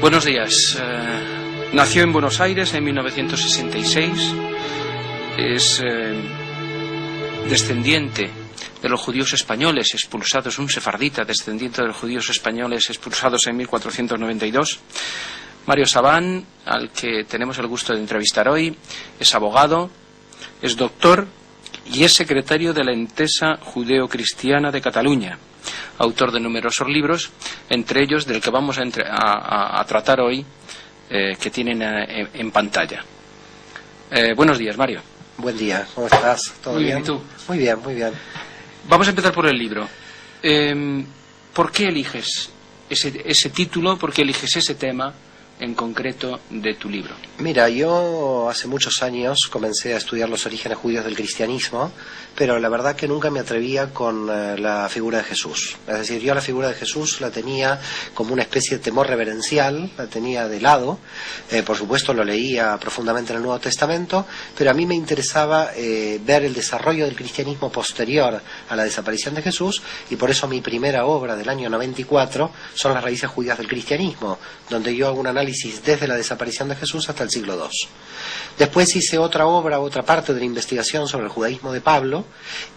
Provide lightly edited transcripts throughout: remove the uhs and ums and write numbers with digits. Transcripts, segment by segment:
Buenos días. Nació en Buenos Aires en 1966. Es descendiente de los judíos españoles expulsados, un sefardita descendiente de los judíos españoles expulsados en 1492. Mario Sabán, al que tenemos el gusto de entrevistar hoy, es abogado, es doctor y es secretario de la Entesa Judeo-Cristiana de Cataluña, autor de numerosos libros, entre ellos del que vamos a tratar hoy, que tienen en pantalla. Buenos días, Mario. Buen día, ¿cómo estás? ¿Todo muy bien? ¿Y tú? Muy bien, muy bien. Vamos a empezar por el libro. ¿Por qué eliges ese título? ¿Por qué eliges ese tema en concreto de tu libro? Mira, yo hace muchos años comencé a estudiar los orígenes judíos del cristianismo, pero la verdad que nunca me atrevía con la figura de Jesús. Es decir, yo la figura de Jesús la tenía como una especie de temor reverencial, la tenía de lado. Por supuesto lo leía profundamente en el Nuevo Testamento, pero a mí me interesaba ver el desarrollo del cristianismo posterior a la desaparición de Jesús, y por eso mi primera obra del año 94 son las raíces judías del cristianismo, donde yo hago un análisis desde la desaparición de Jesús hasta el siglo II. Después hice otra obra, otra parte de la investigación sobre el judaísmo de Pablo,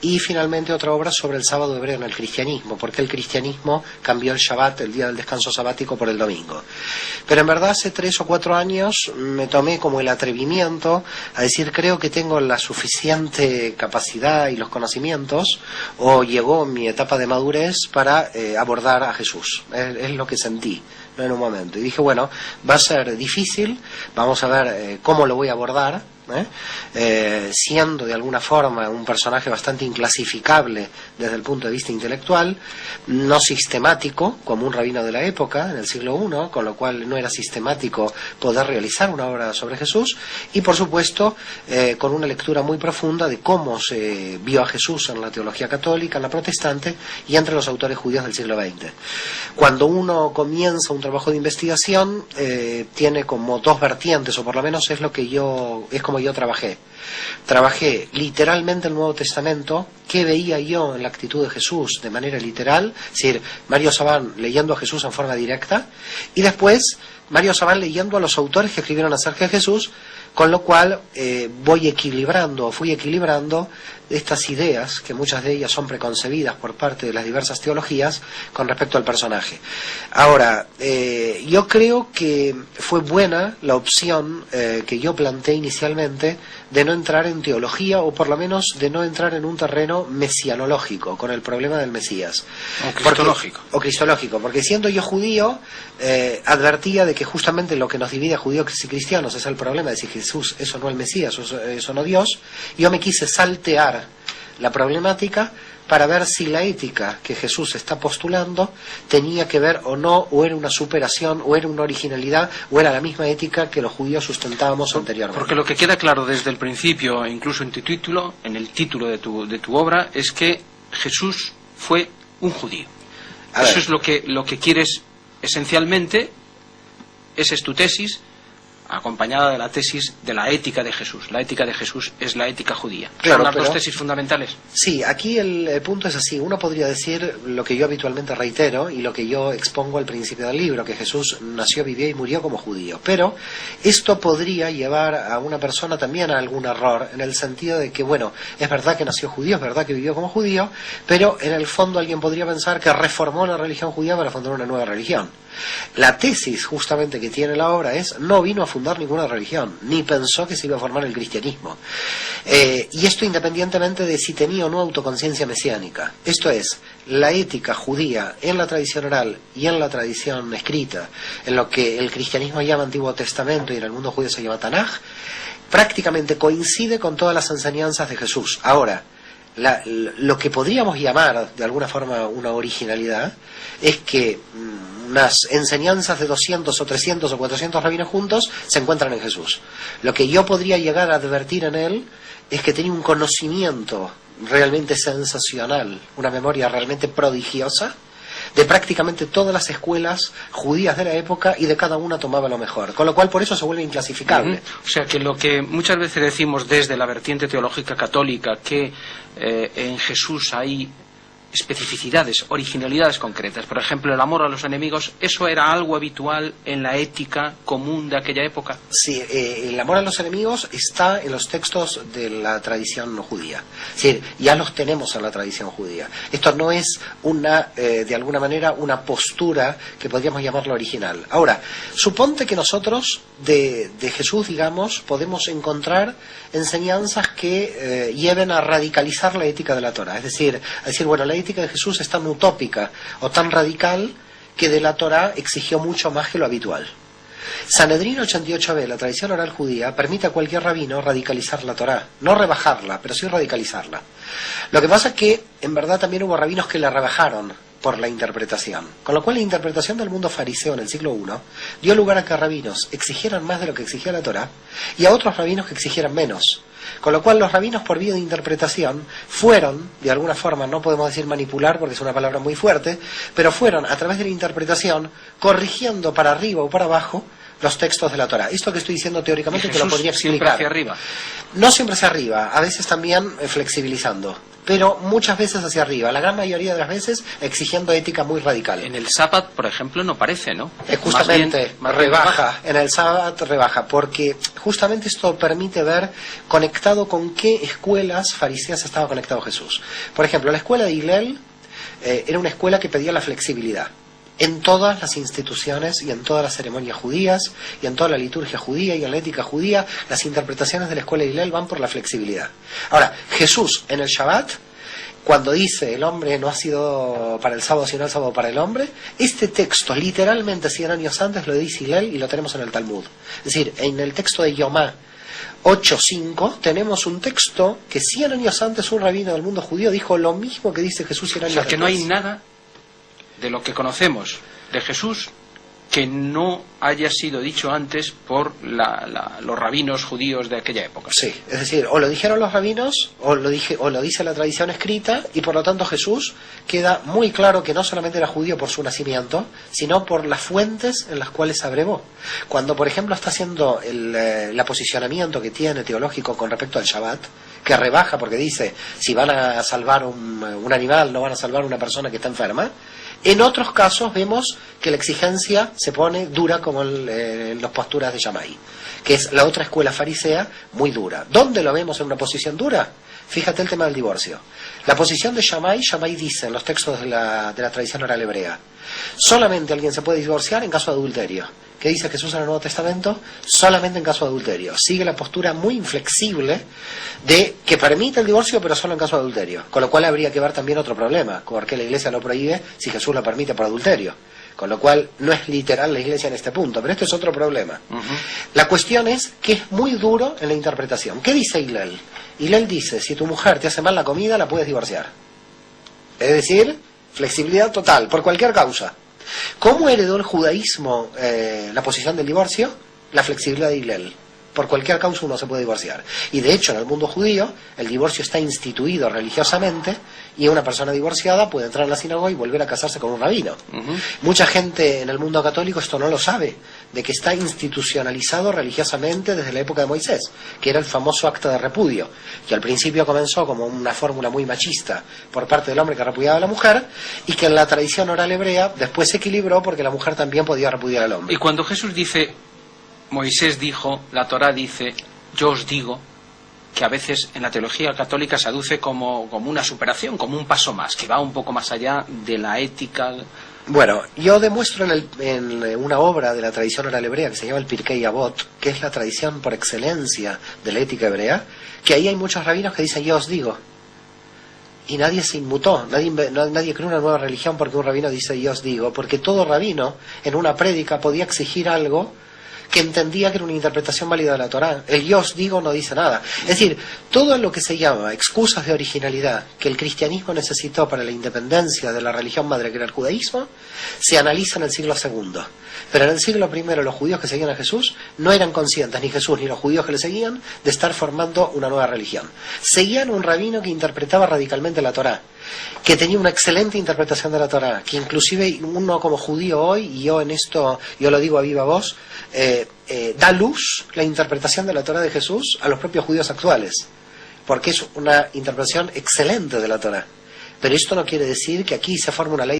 y finalmente otra obra sobre el sábado hebreo en el cristianismo, porque el cristianismo cambió el Shabbat, el día del descanso sabático, por el domingo. Pero en verdad hace 3 o 4 años me tomé como el atrevimiento a decir, creo que tengo la suficiente capacidad y los conocimientos, o llegó mi etapa de madurez para abordar a Jesús. Es lo que sentí en un momento, y dije, bueno, va a ser difícil, vamos a ver cómo lo voy a abordar, siendo de alguna forma un personaje bastante inclasificable desde el punto de vista intelectual, no sistemático como un rabino de la época en el siglo I, con lo cual no era sistemático poder realizar una obra sobre Jesús, y por supuesto con una lectura muy profunda de cómo se vio a Jesús en la teología católica, en la protestante y entre los autores judíos del siglo XX. Cuando uno comienza un trabajo de investigación, tiene como dos vertientes, o por lo menos es como yo trabajé. Trabajé literalmente el Nuevo Testamento, qué veía yo en la actitud de Jesús de manera literal, es decir, Mario Sabán leyendo a Jesús en forma directa, y después Mario Sabán leyendo a los autores que escribieron acerca de Jesús, con lo cual fui equilibrando estas ideas, que muchas de ellas son preconcebidas por parte de las diversas teologías con respecto al personaje. Ahora, yo creo que fue buena la opción que yo planteé inicialmente de no entrar en teología, o por lo menos de no entrar en un terreno mesianológico con el problema del Mesías. O cristológico, porque siendo yo judío, advertía de que justamente lo que nos divide a judíos y cristianos es el problema de si Jesús es o no el Mesías, eso no Dios. Yo me quise saltear la problemática para ver si la ética que Jesús está postulando tenía que ver o no, o era una superación, o era una originalidad, o era la misma ética que los judíos sustentábamos anteriormente. Porque lo que queda claro desde el principio, e incluso en tu título, en el título de tu obra, es que Jesús fue un judío. Eso es lo que quieres esencialmente. Esa es tu tesis, acompañada de la tesis de la ética de Jesús. La ética de Jesús es la ética judía. Claro, ¿Son las dos tesis fundamentales? Sí, aquí el punto es así. Uno podría decir lo que yo habitualmente reitero y lo que yo expongo al principio del libro, que Jesús nació, vivió y murió como judío. Pero esto podría llevar a una persona también a algún error, en el sentido de que, bueno, es verdad que nació judío, es verdad que vivió como judío, pero en el fondo alguien podría pensar que reformó la religión judía para fundar una nueva religión. La tesis justamente que tiene la obra es: no vino a fundar ninguna religión, ni pensó que se iba a formar el cristianismo, y esto independientemente de si tenía o no autoconciencia mesiánica. Esto es, la ética judía en la tradición oral y en la tradición escrita, en lo que el cristianismo llama Antiguo Testamento y en el mundo judío se llama Tanaj, prácticamente coincide con todas las enseñanzas de Jesús. Ahora, lo que podríamos llamar de alguna forma una originalidad es que unas enseñanzas de 200 o 300 o 400 rabinos juntos se encuentran en Jesús. Lo que yo podría llegar a advertir en él es que tenía un conocimiento realmente sensacional, una memoria realmente prodigiosa de prácticamente todas las escuelas judías de la época, y de cada una tomaba lo mejor, con lo cual por eso se vuelve inclasificable. O sea que lo que muchas veces decimos desde la vertiente teológica católica, que en Jesús hay especificidades, originalidades concretas. Por ejemplo, el amor a los enemigos, ¿eso era algo habitual en la ética común de aquella época? Sí, el amor a los enemigos está en los textos de la tradición judía. Es decir, ya los tenemos en la tradición judía. Esto no es de alguna manera, una postura que podríamos llamarla original. Ahora, suponte que nosotros de Jesús, digamos, podemos encontrar enseñanzas que lleven a radicalizar la ética de la Torá. Es decir, bueno, la ética de Jesús es tan utópica o tan radical que de la Torá exigió mucho más que lo habitual. Sanedrín 88b, la tradición oral judía, permite a cualquier rabino radicalizar la Torá, no rebajarla, pero sí radicalizarla. Lo que pasa es que en verdad también hubo rabinos que la rebajaron por la interpretación, con lo cual la interpretación del mundo fariseo en el siglo I dio lugar a que rabinos exigieran más de lo que exigía la Torá y a otros rabinos que exigieran menos. Con lo cual los rabinos, por vía de interpretación, fueron, de alguna forma, no podemos decir manipular porque es una palabra muy fuerte, pero fueron, a través de la interpretación, corrigiendo para arriba o para abajo los textos de la Torá. Esto que estoy diciendo teóricamente te lo podría explicar. ¿Siempre hacia arriba? No siempre hacia arriba, a veces también flexibilizando, pero muchas veces hacia arriba, la gran mayoría de las veces exigiendo ética muy radical. En el Sabbat, por ejemplo, no parece, ¿no? Justamente, más bien rebaja, en el Sabbat rebaja, porque justamente esto permite ver conectado con qué escuelas fariseas estaba conectado Jesús. Por ejemplo, la escuela de Hillel era una escuela que pedía la flexibilidad en todas las instituciones y en todas las ceremonias judías y en toda la liturgia judía y en la ética judía. Las interpretaciones de la escuela de Hillel van por la flexibilidad. Ahora, Jesús en el Shabbat, cuando dice el hombre no ha sido para el sábado sino el sábado para el hombre, este texto literalmente 100 años antes lo dice Hillel y lo tenemos en el Talmud. Es decir, en el texto de Yomá 8.5 tenemos un texto que 100 años antes un rabino del mundo judío dijo lo mismo que dice Jesús 100 años después. Que no hay nada de lo que conocemos de Jesús que no haya sido dicho antes por los rabinos judíos de aquella época. Sí, es decir, o lo dijeron los rabinos, o lo dice la tradición escrita, y por lo tanto Jesús queda muy claro que no solamente era judío por su nacimiento, sino por las fuentes en las cuales se abrevó. Cuando, por ejemplo, está haciendo el posicionamiento que tiene teológico con respecto al Shabbat, que rebaja porque dice, si van a salvar un animal, no van a salvar una persona que está enferma. En otros casos vemos que la exigencia se pone dura como en las posturas de Shammai, que es la otra escuela farisea muy dura. ¿Dónde lo vemos en una posición dura? Fíjate el tema del divorcio. La posición de Shammai dice en los textos de la tradición oral hebrea, solamente alguien se puede divorciar en caso de adulterio. ¿Qué dice Jesús en el Nuevo Testamento? Solamente en caso de adulterio. Sigue la postura muy inflexible de que permite el divorcio, pero solo en caso de adulterio. Con lo cual habría que ver también otro problema, porque la Iglesia lo prohíbe si Jesús lo permite por adulterio. Con lo cual no es literal la Iglesia en este punto, pero esto es otro problema. La cuestión es que es muy duro en la interpretación. ¿Qué dice Hillel? Hillel dice, si tu mujer te hace mal la comida, la puedes divorciar. Es decir, flexibilidad total, por cualquier causa. ¿Cómo heredó el judaísmo la posición del divorcio? La flexibilidad de Hillel. Por cualquier causa uno se puede divorciar. Y de hecho en el mundo judío el divorcio está instituido religiosamente y una persona divorciada puede entrar en la sinagoga y volver a casarse con un rabino. Mucha gente en el mundo católico esto no lo sabe, de que está institucionalizado religiosamente desde la época de Moisés, que era el famoso acta de repudio, que al principio comenzó como una fórmula muy machista por parte del hombre que repudiaba a la mujer, y que en la tradición oral hebrea después se equilibró porque la mujer también podía repudiar al hombre. Y cuando Jesús dice, Moisés dijo, la Torá dice, yo os digo, que a veces en la teología católica se aduce como una superación, como un paso más, que va un poco más allá de la ética. Bueno, yo demuestro en una obra de la tradición oral hebrea que se llama el Pirkei Avot, que es la tradición por excelencia de la ética hebrea, que ahí hay muchos rabinos que dicen yo os digo. Y nadie se inmutó, nadie creó una nueva religión porque un rabino dice yo os digo, porque todo rabino en una prédica podía exigir algo que entendía que era una interpretación válida de la Torá. El yo os digo no dice nada. Es decir, todo lo que se llama excusas de originalidad que el cristianismo necesitó para la independencia de la religión madre que era el judaísmo, se analiza en el siglo II. Pero en el siglo I los judíos que seguían a Jesús no eran conscientes, ni Jesús ni los judíos que le seguían, de estar formando una nueva religión. Seguían un rabino que interpretaba radicalmente la Torá, que tenía una excelente interpretación de la Torá, que inclusive uno como judío hoy, y yo en esto, yo lo digo a viva voz, da luz la interpretación de la Torá de Jesús a los propios judíos actuales, porque es una interpretación excelente de la Torá. Pero esto no quiere decir que aquí se forme una ley